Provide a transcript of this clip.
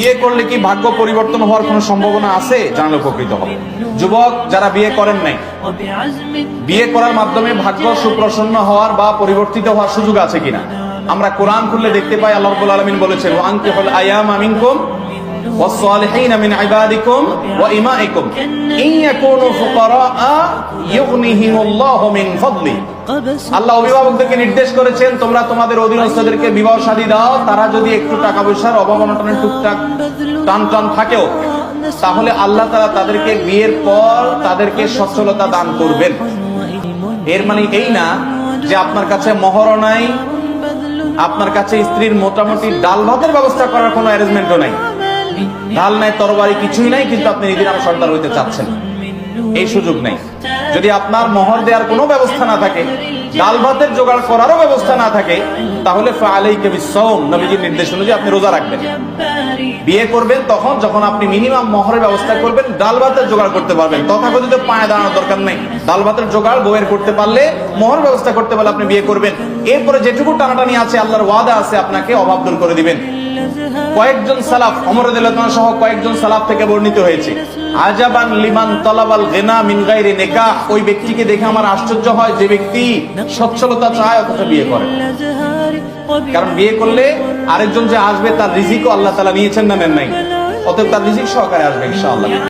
বিয়ে করলে কি ভাগ্য পরিবর্তন হওয়ার কোনো সম্ভাবনা আছে? জানলে উপকৃত হবে। যুবক যারা বিয়ে করেন নাই, বিয়ে করার মাধ্যমে ভাগ্য সুপ্রসন্ন হওয়ার বা পরিবর্তিত হওয়ার সুযোগ আছে কিনা? আমরা কোরআন খুললে দেখতে পাই আল্লাহ রাব্বুল আলামিন বলেছেন, ওয়া আনকিহুল আয়ামা মিনকুম ওয়াস-সালিহিনা মিন ইবাদিকুম ওয়া ইমাইকুম ইন ইয়াকুনু ফুকারা ইউগনিহিমুল্লাহু মিন ফাদলি। আল্লাহ অভিভাবকদেরকে নির্দেশ করেছেন, তোমরা তোমাদের অধীনস্থদেরকে বিবাহ শাদী দাও, তারা যদি একটু টাকা পয়সার অভাব অনটনের টুকটাক টান থাকেও, তাহলে আল্লাহ তাআলা তাদেরকে বিয়ের পর তাদেরকে সচ্ছলতা দান করবেন। এর মানে এই না যে আপনার কাছে মোহরও নাই, আপনার কাছে স্ত্রীর মোটামুটি ডাল ভাতের ব্যবস্থা করার কোনো অ্যারেঞ্জমেন্টও নাই, ঢাল নাই, তরবারি কিছুই নাই, কিন্তু আপনি নিজের নামে সর্দার হইতে চাচ্ছেন, এই সুযোগ নেই। যদি আপনার মোহর দেওয়ার কোনো ব্যবস্থা না থাকে, ডাল ভাতের জোগাড় করারও ব্যবস্থা না থাকে, তাহলে ফাআলাইকা বিস-সাওম, নবীজির নির্দেশ অনুযায়ী আপনি রোজা রাখবেন। বিয়ে করবেন তখন যখন আপনি মিনিমাম মোহরের ব্যবস্থা করবেন, ডাল ভাতের জোগাড় করতে পারবেন। তথাকথিত পায়ে দাঁড়ানোর দরকার নেই, ডাল ভাতের জোগাড় বউয়ের করতে পারলে, মোহর ব্যবস্থা করতে পারলে আপনি বিয়ে করবেন। এরপরে যেটুকু টানাটানি আছে, আল্লাহর ওয়াদা আছে আপনাকে অভাব দূর করে দিবেন। কয়েকজন সালাফ, ওমর রাদিয়াল্লাহু আনহু সহ কয়েকজন সালাফ থেকে বর্ণিত হয়েছে, আজাবান লিমান তালাবাল গিনা মিন গায়রি নিকাহ, ওই ব্যক্তিকে দেখে আমার আশ্চর্য হয় যে ব্যক্তি সচ্ছলতা চায় অথচ বিয়ে করে। কারণ বিয়ে করলে আরেকজন যে আসবে তার রিজিকও আল্লাহ তাআলা নিয়েছেন না নেন নাই, অতএব তার রিজিক সহকারে আসবে ইনশাআল্লাহ।